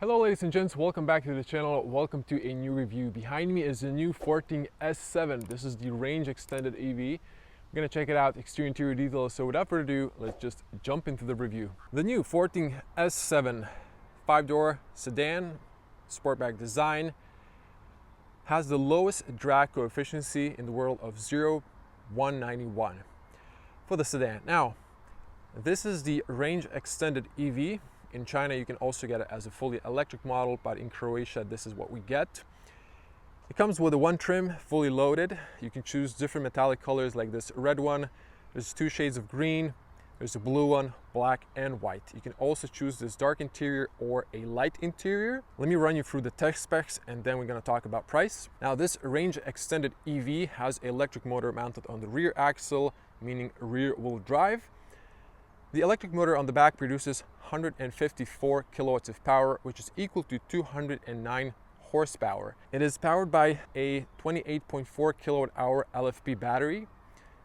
Hello ladies and gents, welcome back to the channel. Welcome to a new review. Behind me is the new Forthing S7. This is the Reange Extended EV. We're gonna check it out, exterior interior details. So without further ado, let's just jump into the review. The new Forthing S7 5-door sedan, sportback design, has the lowest drag coefficient in the world of 0.191 for the sedan. Now, this is the Reange Extended EV. In China, you can also get it as a fully electric model, but in Croatia, this is what we get. It comes with a one trim, fully loaded. You can choose different metallic colors like this red one. There's two shades of green. There's a blue one, black and white. You can also choose this dark interior or a light interior. Let me run you through the tech specs and then we're gonna talk about price. Now, this Reange Extended EV has an electric motor mounted on the rear axle, meaning rear wheel drive. The electric motor on the back produces 154 kilowatts of power, which is equal to 209 horsepower. It is powered by a 28.4 kilowatt hour LFP battery,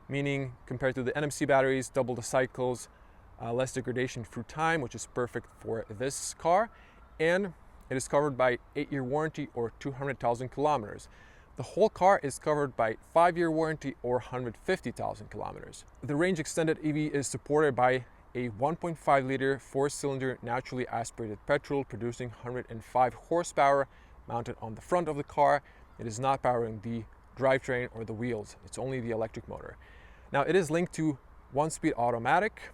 meaning compared to the NMC batteries, double the cycles, less degradation through time, which is perfect for this car. And it is covered by 8-year warranty or 200,000 kilometers. The whole car is covered by 5-year warranty or 150,000 kilometers. The Reange Extended EV is supported by a 1.5 liter 4-cylinder naturally aspirated petrol producing 105 horsepower mounted on the front of the car. It is not powering the drivetrain or the wheels. It's only the electric motor. Now, it is linked to 1-speed automatic,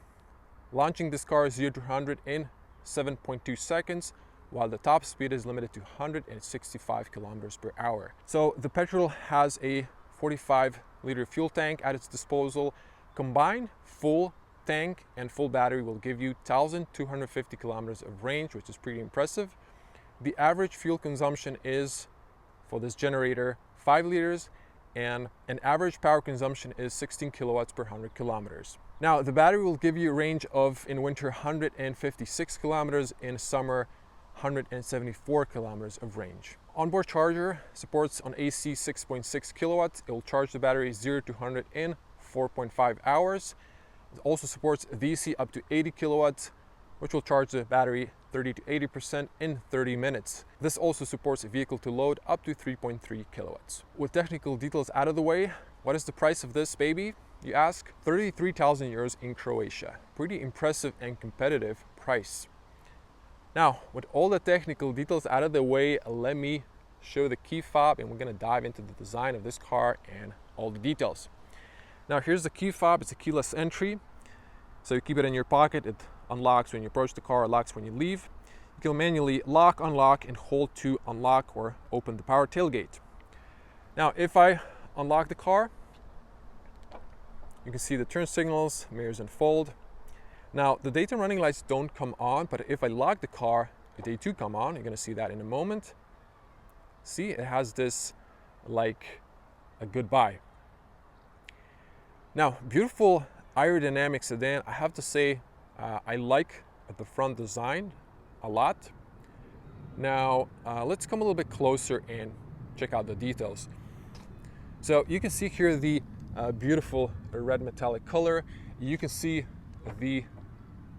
launching this car 0 to 100 in 7.2 seconds, while the top speed is limited to 165 kilometers per hour. So the petrol has a 45-liter fuel tank at its disposal. Combined full tank and full battery will give you 1,250 kilometers of range, which is pretty impressive. The average fuel consumption is, for this generator, 5 liters, and an average power consumption is 16 kilowatts per 100 kilometers. Now, the battery will give you a range of, in winter, 156 kilometers, in summer, 174 kilometers of range. Onboard charger supports on AC 6.6 kilowatts. It will charge the battery 0 to 100 in 4.5 hours. It also supports DC up to 80 kilowatts, which will charge the battery 30 to 80% in 30 minutes. This also supports a vehicle to load up to 3.3 kilowatts. With technical details out of the way, what is the price of this baby, you ask? 33,000 euros in Croatia. Pretty impressive and competitive price. Now, with all the technical details out of the way, let me show the key fob and we're gonna dive into the design of this car and all the details. Now, here's the key fob. It's a keyless entry. So you keep it in your pocket. It unlocks when you approach the car, locks when you leave. You can manually lock, unlock, and hold to unlock or open the power tailgate. Now, if I unlock the car, you can see the turn signals, mirrors unfold. Now, the daytime running lights don't come on, but if I lock the car, they do come on. You're gonna see that in a moment. See, it has this like a goodbye. Now, beautiful aerodynamic sedan. I have to say, I like the front design a lot. Now, let's come a little bit closer and check out the details. So you can see here the beautiful red metallic color. You can see the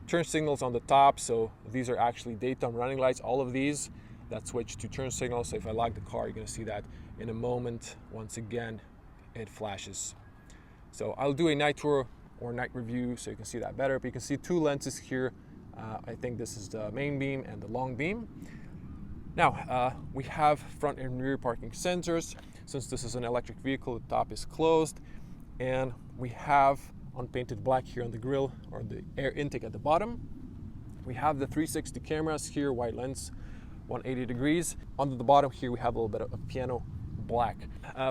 turn signals on the top. So these are actually daytime running lights. All of these that switch to turn signals. So if I lock the car, you're gonna see that in a moment. Once again, it flashes. So I'll do a night tour or night review so you can see that better. But you can see two lenses here. I think this is the main beam and the long beam. Now, we have front and rear parking sensors. Since this is an electric vehicle, the top is closed. And we have unpainted black here on the grille or the air intake at the bottom. We have the 360 cameras here, wide lens, 180 degrees. Under the bottom here, we have a little bit of a piano black.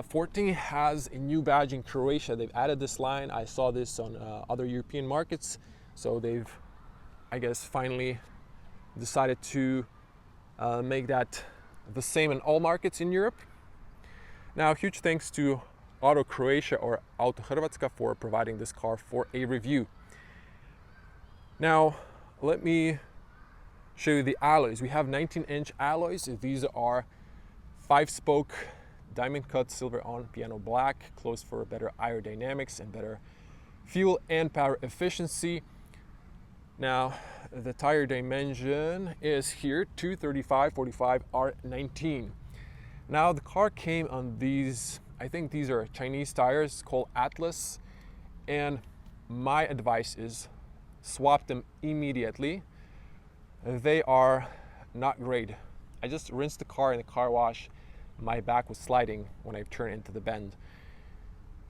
Forthing has a new badge in Croatia. They've added this line. I saw this on other European markets. So they've, I guess, finally decided to make that the same in all markets in Europe. Now, huge thanks to Auto Croatia or Auto Hrvatska for providing this car for a review. Now, let me show you the alloys. We have 19-inch alloys. These are 5-spoke diamond cut silver on piano black, closed for better aerodynamics and better fuel and power efficiency. Now, the tire dimension is here, 235/45 R19. Now, the car came on these, I think these are Chinese tires called Atlas, and my advice is swap them immediately. They are not great. I just rinsed the car in the car wash. My back was sliding when I turned into the bend.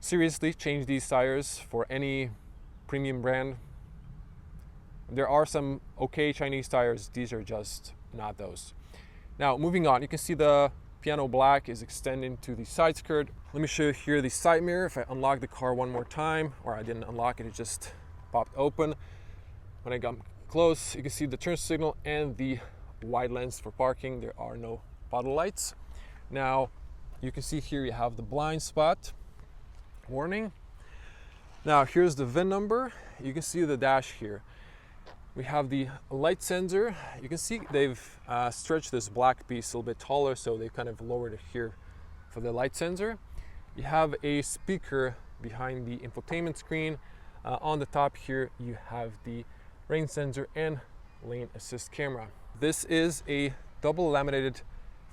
Seriously, change these tires for any premium brand. There are some okay Chinese tires. These are just not those. Now, moving on, you can see the piano black is extending to the side skirt. Let me show you here the side mirror. If I unlock the car one more time, or I didn't unlock it, it just popped open. When I got close, you can see the turn signal and the wide lens for parking. There are no puddle lights. Now, you can see here you have the blind spot warning. Now, here's the VIN number. You can see the dash here. We have the light sensor. You can see they've stretched this black piece a little bit taller, so they've kind of lowered it here for the light sensor. You have a speaker behind the infotainment screen. On the top here, you have the rain sensor and lane assist camera. This is a double laminated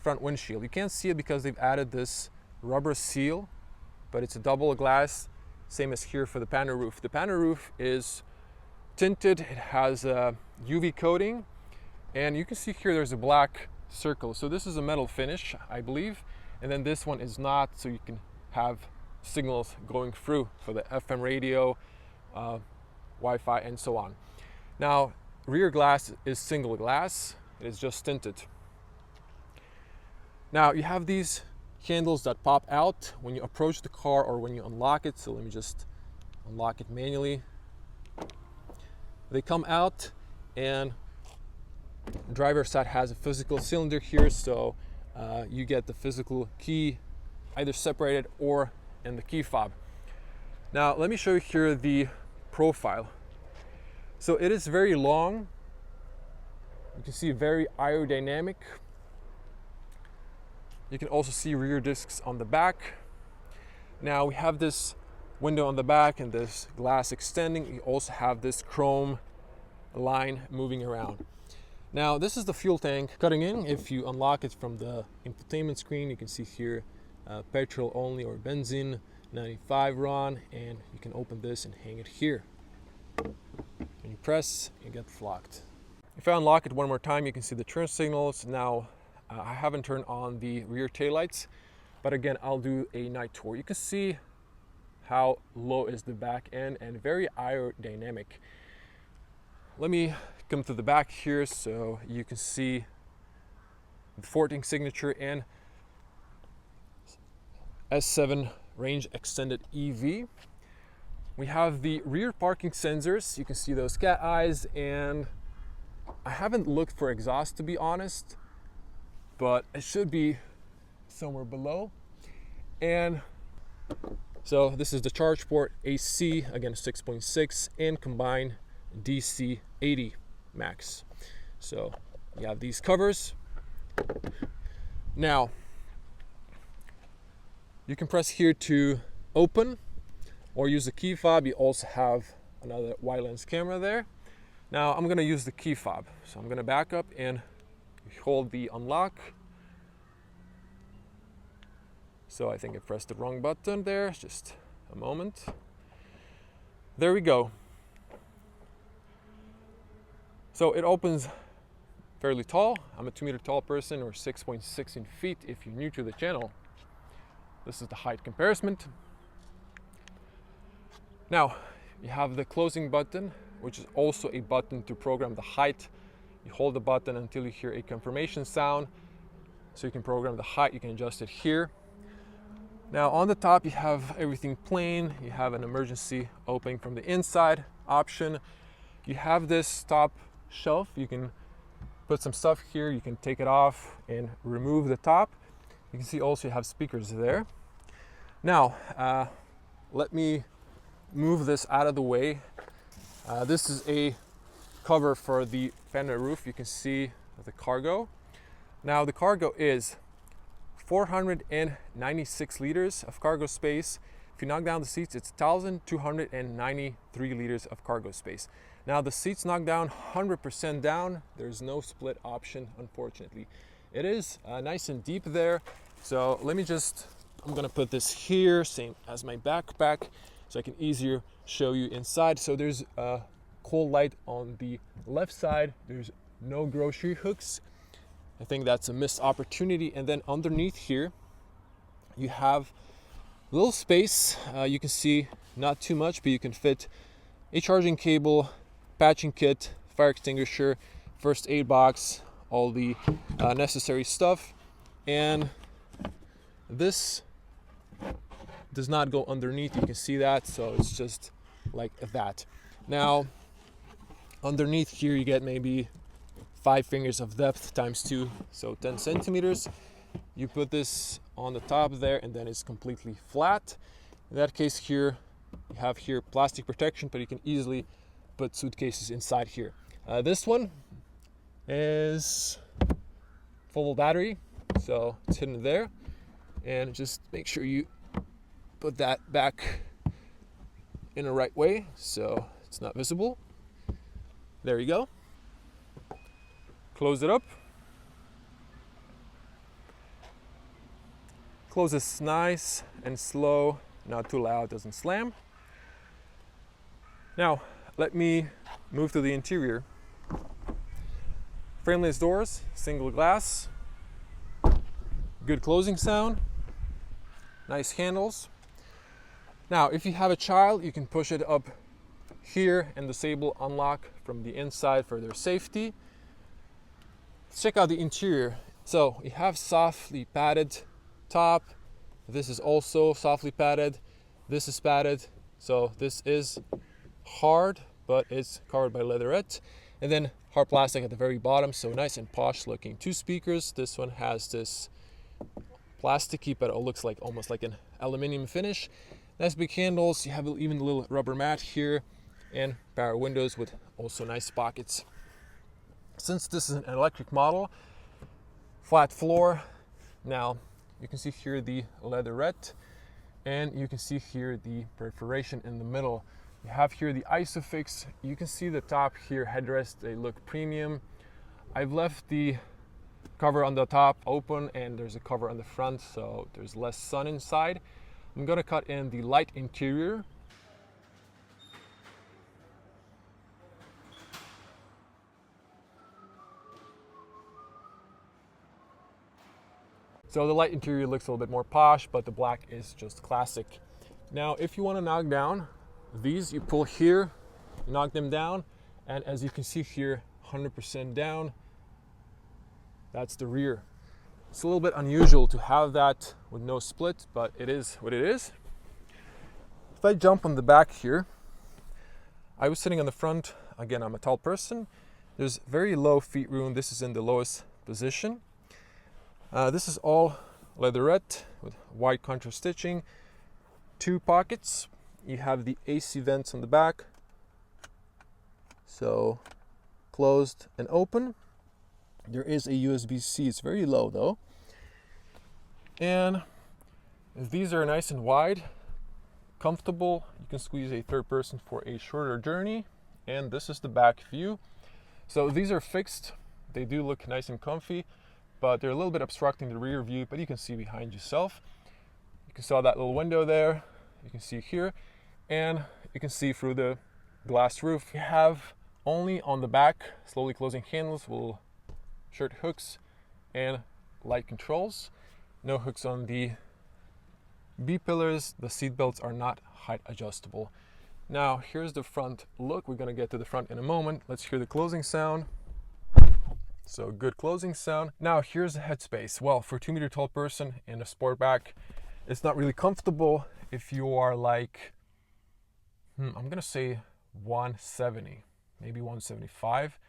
front windshield. You can't see it because they've added this rubber seal, but it's a double glass, same as here for the panel roof. The panel roof is tinted. It has a UV coating, and you can see here there's a black circle. So this is a metal finish, I believe, and then this one is not, so you can have signals going through for the FM radio, Wi-Fi, and so on. Now, rear glass is single glass. It is just tinted. Now, you have these handles that pop out when you approach the car or when you unlock it. So let me just unlock it manually. They come out, and the driver's side has a physical cylinder here, so you get the physical key either separated or in the key fob. Now, let me show you here the profile. So it is very long. You can see very aerodynamic. You can also see rear discs on the back. Now, we have this window on the back and this glass extending. You also have this chrome line moving around. Now, this is the fuel tank cutting in. If you unlock it from the infotainment screen, you can see here petrol only or benzene, 95 RON, and you can open this and hang it here. When you press, it gets locked. If I unlock it one more time, you can see the turn signals. Now, I haven't turned on the rear taillights, but again, I'll do a night tour. You can see how low is the back end and very aerodynamic. Let me come to the back here so you can see the Forthing signature and S7 Reange Extended EV. We have the rear parking sensors. You can see those cat eyes, and I haven't looked for exhaust, to be honest, but it should be somewhere below. And so this is the charge port, AC, again 6.6, and combined DC 80 max. So you have these covers. Now, you can press here to open or use the key fob. You also have another wide lens camera there. Now, I'm gonna use the key fob. So I'm gonna back up and hold the unlock. So I think I pressed the wrong button there, just a moment. There we go. So it opens fairly tall. I'm a 2-meter tall person, or 6.6 in feet if you're new to the channel. This is the height comparison. Now, you have the closing button, which is also a button to program the height. You hold the button until you hear a confirmation sound. So you can program the height, you can adjust it here. Now on the top, you have everything plain. You have an emergency opening from the inside option. You have this top shelf. You can put some stuff here. You can take it off and remove the top. You can see also you have speakers there. Now, let me move this out of the way. This is a cover for the fender roof. You can see the cargo. Now the cargo is 496 liters of cargo space. If you knock down the seats, it's 1,293 liters of cargo space. Now the seats knock down 100% down. There's no split option, unfortunately. It is nice and deep there. So I'm gonna put this here, same as my backpack, so I can easier show you inside. So there's a cold light on the left side. There's no grocery hooks. I think that's a missed opportunity. And then underneath here, you have a little space. You can see not too much, but you can fit a charging cable, patching kit, fire extinguisher, first aid box, all the necessary stuff. And this does not go underneath, you can see that, so it's just like that. Now underneath here you get maybe 5 fingers of depth times 2, so 10 centimeters. You put this on the top there and then it's completely flat. In that case here, you have here plastic protection, but you can easily put suitcases inside here. This one is full battery, so it's hidden there. And just make sure you put that back in the right way so it's not visible. There you go. Close it up. Close this nice and slow, not too loud, doesn't slam. Now, let me move to the interior. Frameless doors, single glass, good closing sound, nice handles. Now, if you have a child, you can push it up here and disable unlock from the inside for their safety. Let's check out the interior. So you have softly padded top. This is also softly padded. This is padded. So this is hard, but it's covered by leatherette. And then hard plastic at the very bottom, so nice and posh looking. 2 speakers. This one has this plasticky, but it looks like almost like an aluminum finish. Nice big handles. You have even a little rubber mat here, and power windows with also nice pockets. Since this is an electric model, flat floor. Now you can see here the leatherette, and you can see here the perforation in the middle. You have here the Isofix. You can see the top here headrest, they look premium. I've left the cover on the top open and there's a cover on the front, so there's less sun inside. I'm gonna cut in the light interior. So the light interior looks a little bit more posh, but the black is just classic. Now, if you want to knock down these, you pull here, you knock them down, and as you can see here, 100% down. That's the rear. It's a little bit unusual to have that with no split, but it is what it is. If I jump on the back here, I was sitting on the front. Again, I'm a tall person. There's very low feet room. This is in the lowest position. This is all leatherette with white contrast stitching. 2 pockets. You have the AC vents on the back, so closed and open. There is a USB-C. It's very low though. And these are nice and wide, comfortable. You can squeeze a third person for a shorter journey. And this is the back view. So these are fixed. They do look nice and comfy, but they're a little bit obstructing the rear view, but you can see behind yourself. You can saw that little window there. You can see here, and you can see through the glass roof. You have only on the back slowly closing handles, little shirt hooks and light controls. No hooks on the B-pillars. The seat belts are not height adjustable. Now here's the front look. We're gonna get to the front in a moment. Let's hear the closing sound. So good closing sound. Now here's the headspace. Well, for a 2-meter tall person in a sportback, it's not really comfortable. If you are like, I'm gonna say 170, maybe 175,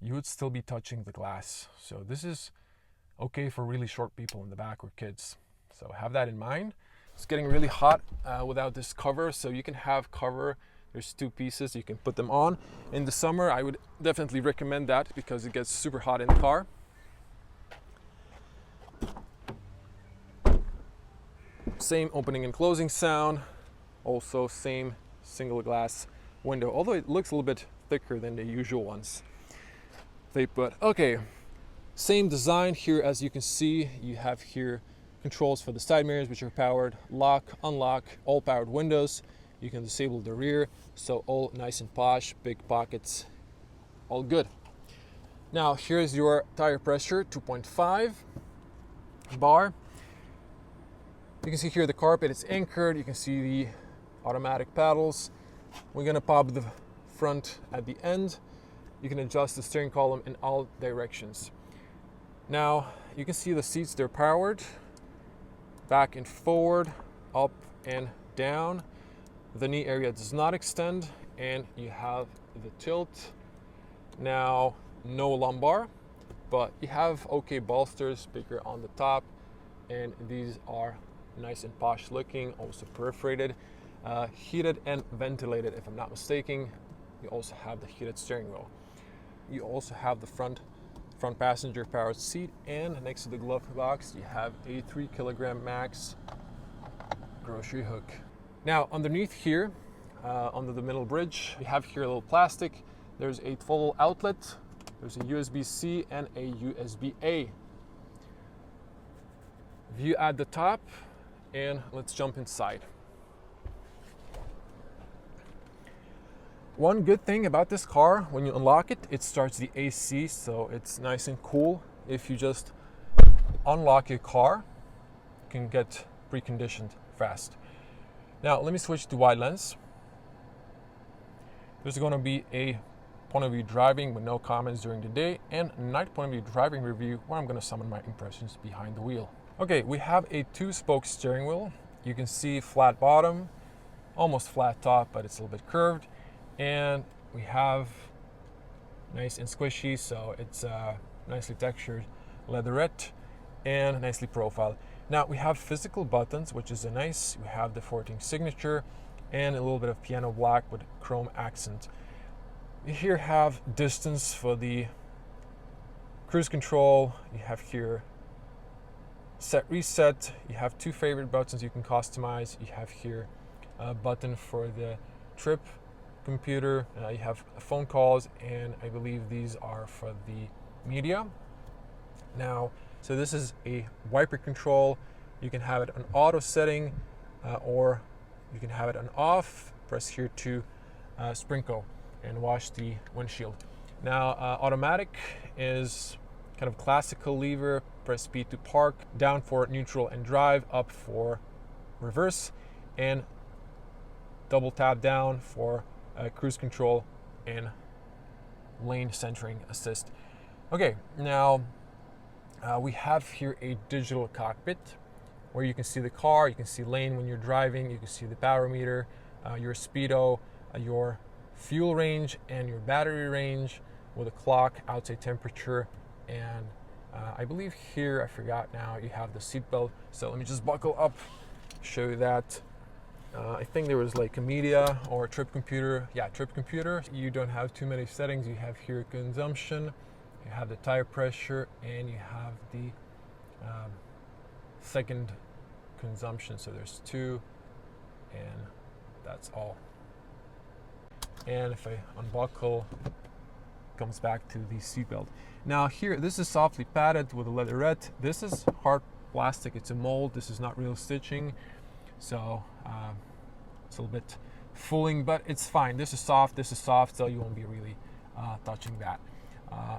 you would still be touching the glass. So this is okay for really short people in the back or kids. So have that in mind. It's getting really hot without this cover, so you can have cover. There's 2 pieces, you can put them on. In the summer, I would definitely recommend that because it gets super hot in the car. Same opening and closing sound. Also same single glass window. Although it looks a little bit thicker than the usual ones they put. Okay, same design here. As you can see, you have here controls for the side mirrors, which are powered, lock, unlock, all powered windows. You can disable the rear, so all nice and posh, big pockets, all good. Now here's your tire pressure, 2.5 bar. You can see here the carpet, it's anchored. You can see the automatic paddles. We're gonna pop the front at the end. You can adjust the steering column in all directions. Now you can see the seats, they're powered, back and forward, up and down. The knee area does not extend, and you have the tilt. Now, no lumbar, but you have okay bolsters, bigger on the top, and these are nice and posh looking, also perforated, heated and ventilated if I'm not mistaken. You also have the heated steering wheel. You also have the front passenger powered seat, and next to the glove box you have a 3 kilogram max grocery hook. Now underneath here, under the middle bridge, we have here a little plastic. There's a 12-volt outlet, there's a USB-C and a USB-A. View at the top, and let's jump inside. One good thing about this car, when you unlock it, it starts the AC, so it's nice and cool. If you just unlock your car, you can get preconditioned fast. Now let me switch to wide lens. There's going to be a point of view driving with no comments during the day, and night point of view driving review where I'm going to summon my impressions behind the wheel. Okay, we have a 2-spoke steering wheel. You can see flat bottom, almost flat top, but it's a little bit curved. And we have nice and squishy, so it's nicely textured leatherette and nicely profiled. Now we have physical buttons, which is nice. We have the Forthing signature and a little bit of piano black with chrome accent. You here have distance for the cruise control. You have here set reset. You have 2 favorite buttons you can customize. You have here a button for the trip computer. You have phone calls, and I believe these are for the media. Now, so this is a wiper control. You can have it on auto setting, or you can have it on off. Press here to sprinkle and wash the windshield. Now, automatic is kind of classical lever. Press B to park, down for neutral and drive, up for reverse, and double tap down for cruise control and lane centering assist. Okay, now we have here a digital cockpit where you can see the car, you can see lane when you're driving, you can see the power meter, your speedo, your fuel range, and your battery range with a clock, outside temperature, and I believe here, I forgot now, you have the seat belt. So let me just buckle up, show you that. I think there was like a media or a trip computer. Yeah, trip computer. You don't have too many settings. You have here consumption, you have the tire pressure, and you have the second consumption. So there's 2, and that's all. And if I unbuckle, it comes back to the seatbelt. Now here, this is softly padded with a leatherette. This is hard plastic. It's a mold. This is not real stitching. So it's a little bit fooling, but it's fine. This is soft, so you won't be really touching that.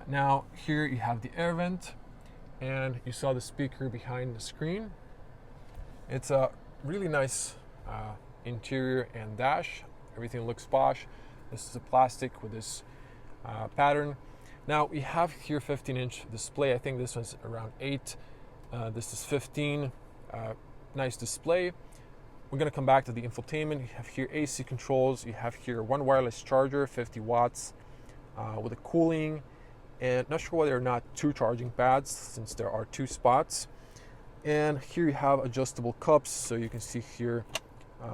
Now here you have the air vent, and you saw the speaker behind the screen. It's a really nice interior and dash. Everything looks posh. This is a plastic with this pattern. Now we have here 15-inch display. I think this one's around 8. This is 15. Nice display. We're going to come back to the infotainment. You have here AC controls. You have here one wireless charger, 50 watts, with a cooling, and not sure whether or not 2 charging pads, since there are 2 spots. And here you have adjustable cups, so you can see here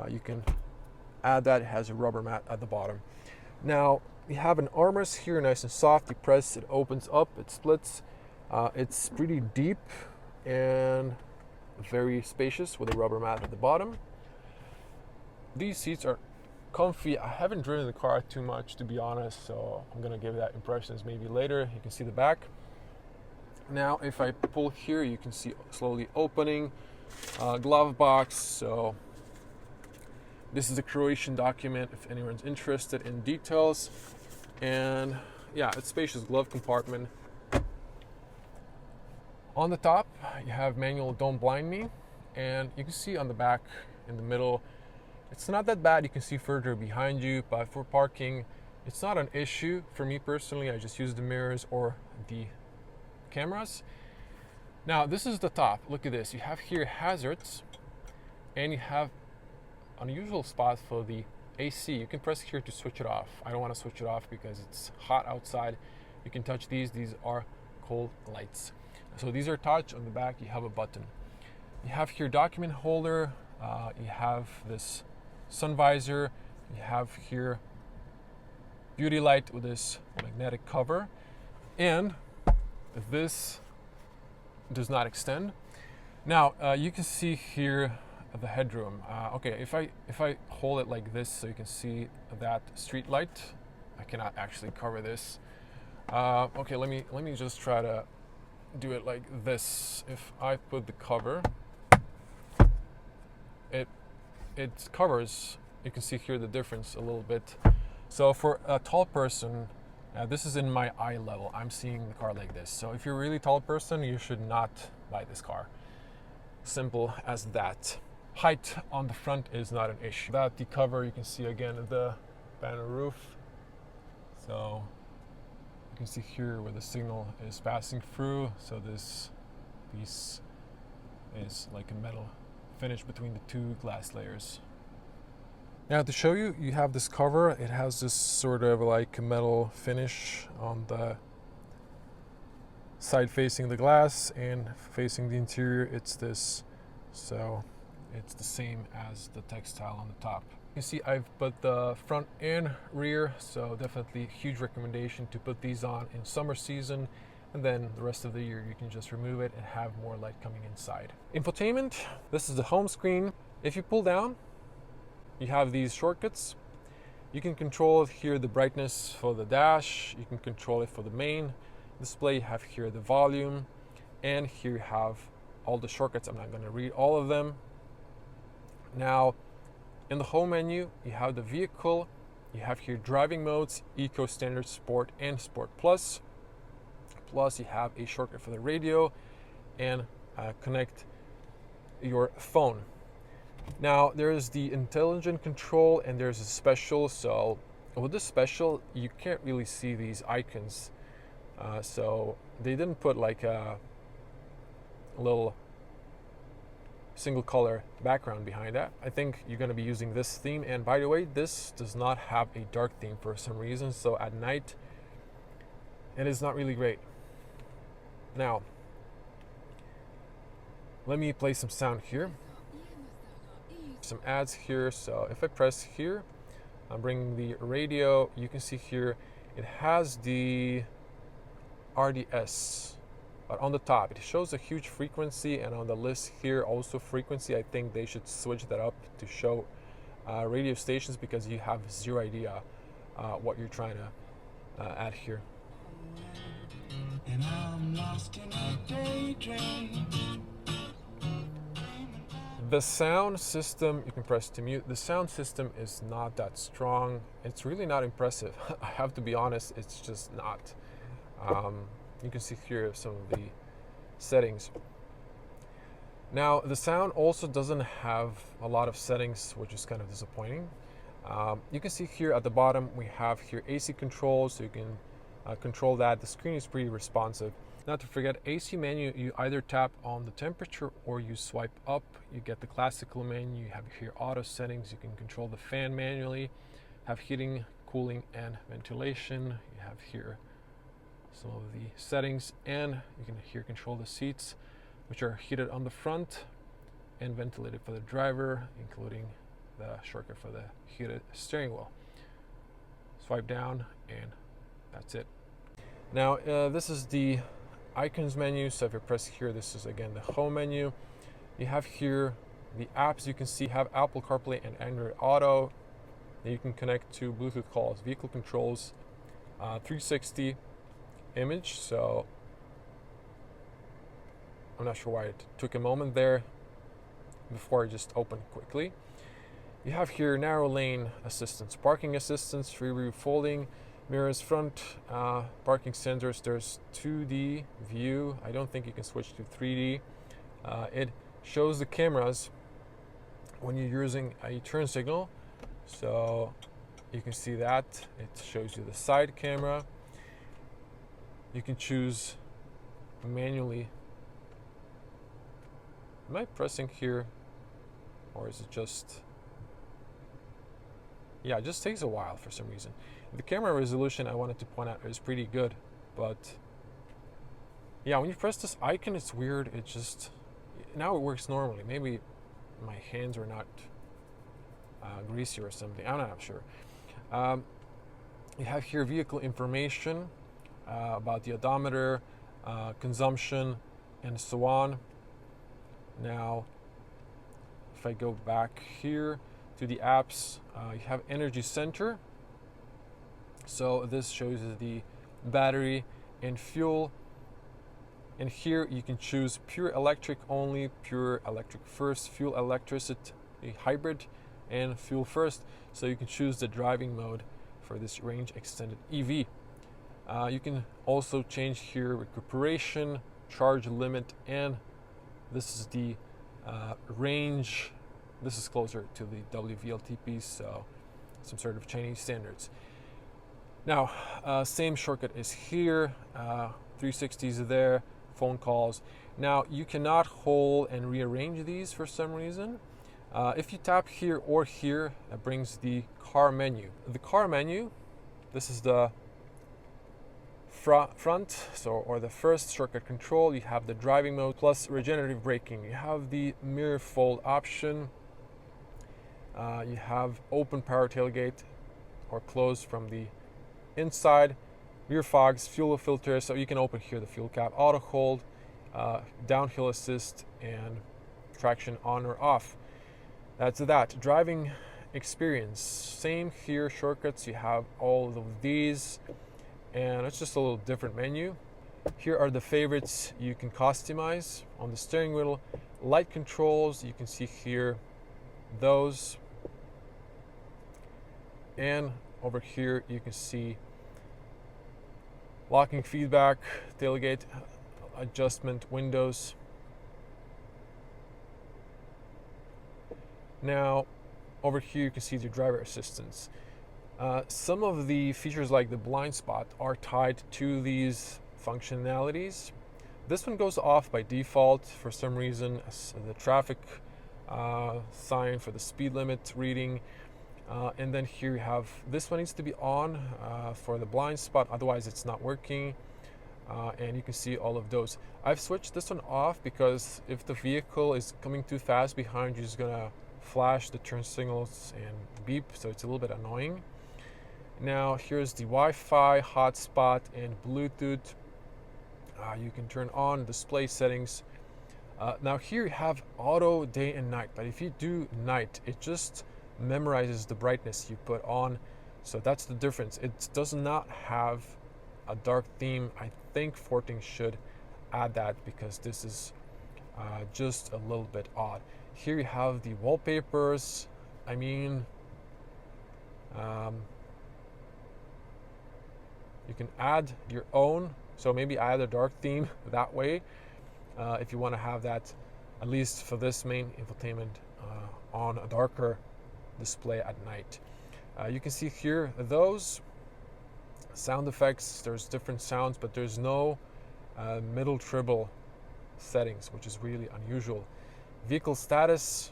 you can add that. It has a rubber mat at the bottom. Now we have an armrest here, nice and soft. You press, it opens up, it splits. It's pretty deep and very spacious with a rubber mat at the bottom. These seats are comfy. I haven't driven the car too much, to be honest, so I'm gonna give that impressions maybe later. You can see the back. Now, if I pull here, you can see slowly opening glove box. So this is a Croatian document if anyone's interested in details. And yeah, it's spacious glove compartment. On the top, you have manual Don't Blind Me, and you can see on the back in the middle, it's not that bad. You can see further behind you, but for parking, it's not an issue. For me personally, I just use the mirrors or the cameras. Now, this is the top. Look at this. You have here hazards, and you have unusual spot for the AC. You can press here to switch it off. I don't want to switch it off because it's hot outside. You can touch these. These are cold lights. So these are touch. On the back, you have a button. You have here document holder. You have this sun visor. You have here beauty light with this magnetic cover, and this does not extend. Now you can see here the headroom. Okay, if I hold it like this so you can see that street light, I cannot actually cover this. Okay, let me just try to do it like this. If I put the cover, it covers. You can see here the difference a little bit. So for a tall person, this is in my eye level. I'm seeing the car like this. So if you're a really tall person, you should not buy this car. Simple as that. Height on the front is not an issue. That the cover, you can see again the panel roof. So you can see here where the signal is passing through. So this piece is like a metal finish between the two glass layers. Now to show you, you have this cover. It has this sort of like metal finish on the side facing the glass, and facing the interior it's this. So it's the same as the textile on the top. You see I've put the front and rear, so definitely huge recommendation to put these on in summer season, and then the rest of the year you can just remove it and have more light coming inside. Infotainment, this is the home screen. If you pull down, you have these shortcuts. You can control here the brightness for the dash. You can control it for the main display. You have here the volume, and here you have all the shortcuts. I'm not going to read all of them. Now, in the home menu, you have the vehicle. You have here driving modes, Eco, Standard, Sport, and Sport Plus. Plus, you have a shortcut for the radio and connect your phone. Now there's the intelligent control and there's a special. So with this special, you can't really see these icons. So they didn't put like a little single color background behind that. I think you're going to be using this theme. And by the way, this does not have a dark theme for some reason. So at night, it is not really great. Now, let me play some sound here. Some ads here. So if I press here, I'm bringing the radio. You can see here it has the RDS, but on the top it shows a huge frequency, and on the list here also frequency. I think they should switch that up to show radio stations, because you have zero idea what you're trying to add here. And I'm lost in a daydream. The sound system, you can press to mute. The sound system is not that strong. It's really not impressive. I have to be honest, it's just not. You can see here some of the settings. Now, the sound also doesn't have a lot of settings, which is kind of disappointing. You can see here at the bottom, we have here AC controls, so you can control that. The screen is pretty responsive. Not to forget, AC menu, you either tap on the temperature or you swipe up. You get the classical menu. You have here auto settings. You can control the fan manually, have heating, cooling, and ventilation. You have here some of the settings, and you can here control the seats, which are heated on the front and ventilated for the driver, including the shortcut for the heated steering wheel. Swipe down, and that's it. Now, this is the icons menu. So if you press here, this is again the home menu. You have here the apps. You can see have Apple CarPlay and Android Auto. that you can connect to Bluetooth calls, vehicle controls, 360 image. So I'm not sure why it took a moment there before it just opened quickly. You have here narrow lane assistance, parking assistance, rear view folding mirrors, front parking sensors. There's 2D view. I don't think you can switch to 3D. It shows the cameras when you're using a turn signal. So you can see that. It shows you the side camera. You can choose manually. Am I pressing here? Or is it just... Yeah, it just takes a while for some reason. The camera resolution, I wanted to point out, is pretty good. But yeah, when you press this icon, it's weird. It just... Now it works normally. Maybe my hands are not greasy or something. I'm not sure. You have here vehicle information about the odometer, consumption, and so on. Now, if I go back here to the apps, you have Energy Center. So this shows you the battery and fuel. And here you can choose pure electric only, pure electric first, fuel electricity, hybrid, and fuel first. So you can choose the driving mode for this Reange Extended EV. You can also change here recuperation, charge limit, and this is the range. This is closer to the WLTP, so some sort of Chinese standards. Now, same shortcut is here. 360s are there, phone calls. Now, you cannot hold and rearrange these for some reason. If you tap here or here, that brings the car menu. The car menu, this is the front, so or the first shortcut control. You have the driving mode plus regenerative braking. You have the mirror fold option. You have open power tailgate or close from the inside, rear fogs, fuel filter, so you can open here the fuel cap, auto hold, downhill assist, and traction on or off. That's that. Driving experience, same here, shortcuts. You have all of these, and it's just a little different menu. Here are the favorites you can customize on the steering wheel. Light controls, you can see here those, and over here you can see locking feedback, tailgate adjustment windows. Now over here you can see the driver assistance. Some of the features like the blind spot are tied to these functionalities. This one goes off by default for some reason, the traffic sign for the speed limit reading. And then here you have, this one needs to be on for the blind spot, otherwise it's not working. And you can see all of those. I've switched this one off because if the vehicle is coming too fast behind you, it's gonna flash the turn signals and beep, so it's a little bit annoying. Now here's the Wi-Fi, hotspot, and Bluetooth. You can turn on display settings. Now here you have auto day and night, but if you do night, it just memorizes the brightness you put on, so that's the difference. It does not have a dark theme. I think Forthing should add that because this is just a little bit odd. Here you have the wallpapers. I mean, you can add your own, so maybe add a dark theme that way if you want to have that, at least for this main infotainment, on a darker display at night. You can see here those sound effects. There's different sounds, but there's no middle treble settings, which is really unusual. Vehicle status,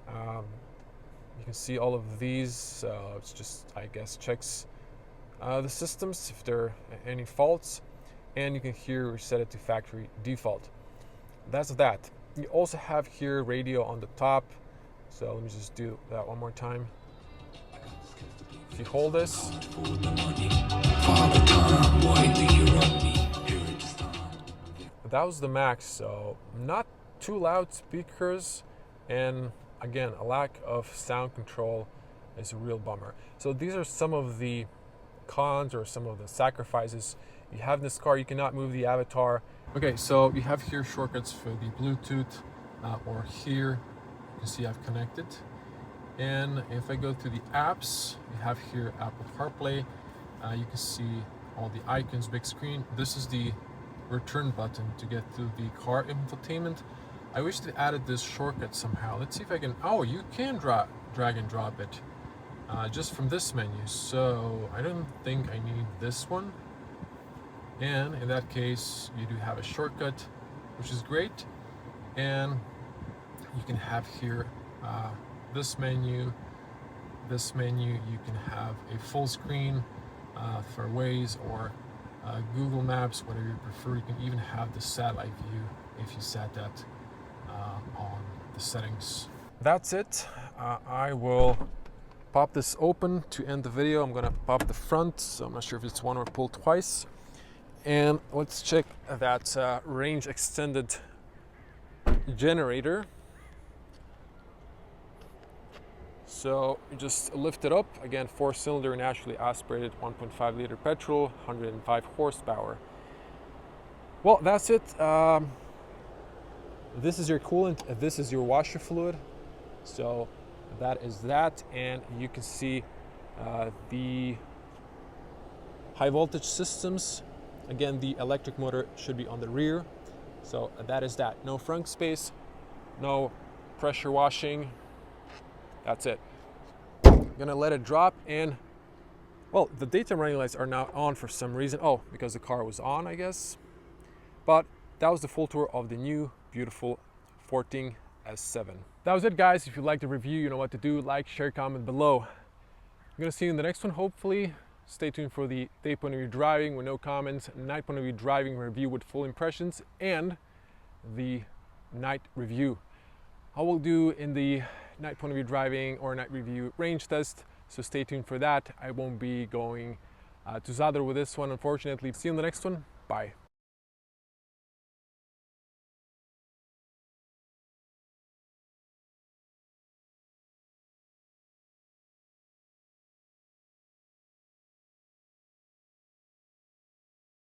you can see all of these. It's just, I guess, checks the systems if there are any faults, and you can here reset it to factory default. That's that. You also have here radio on the top. So let me just do that one more time. If you hold this, that was the max, so not too loud speakers, and again, a lack of sound control is a real bummer. So these are some of the cons or some of the sacrifices you have in this car. You cannot move the avatar. Okay, so you have here shortcuts for the Bluetooth, or here you can see I've connected. And if I go to the apps, you have here Apple CarPlay. You can see all the icons, big screen. This is the return button to get to the car infotainment. I wish they added this shortcut somehow. Let's see if I can, oh, you can drag and drop it just from this menu. So I don't think I need this one. And in that case, you do have a shortcut, which is great. And you can have here this menu, you can have a full screen for Waze or Google Maps, whatever you prefer. You can even have the satellite view if you set that on the settings. That's it. I will pop this open to end the video. I'm gonna pop the front, so I'm not sure if it's one or pull twice. And let's check that range extended generator. So you just lift it up, again 4-cylinder naturally aspirated 1.5 liter petrol, 105 horsepower. Well, that's it. This is your coolant, this is your washer fluid. So that is that, and you can see the high voltage systems. Again, the electric motor should be on the rear. So that is that. No frunk space, no pressure washing. That's it. I'm gonna let it drop, and well, the daytime running lights are now on for some reason. Oh, because the car was on, I guess. But that was the full tour of the new beautiful Forthing S7. That was it, guys. If you liked the review, you know what to do. Like, share, comment below. I'm gonna see you in the next one, hopefully. Stay tuned for the day point of view driving with no comments, night point of view driving review with full impressions, and the night review. I will do in the night point of view driving or night review range test, so stay tuned for that. I won't be going to Zadar with this one, unfortunately. See you in the next one. Bye.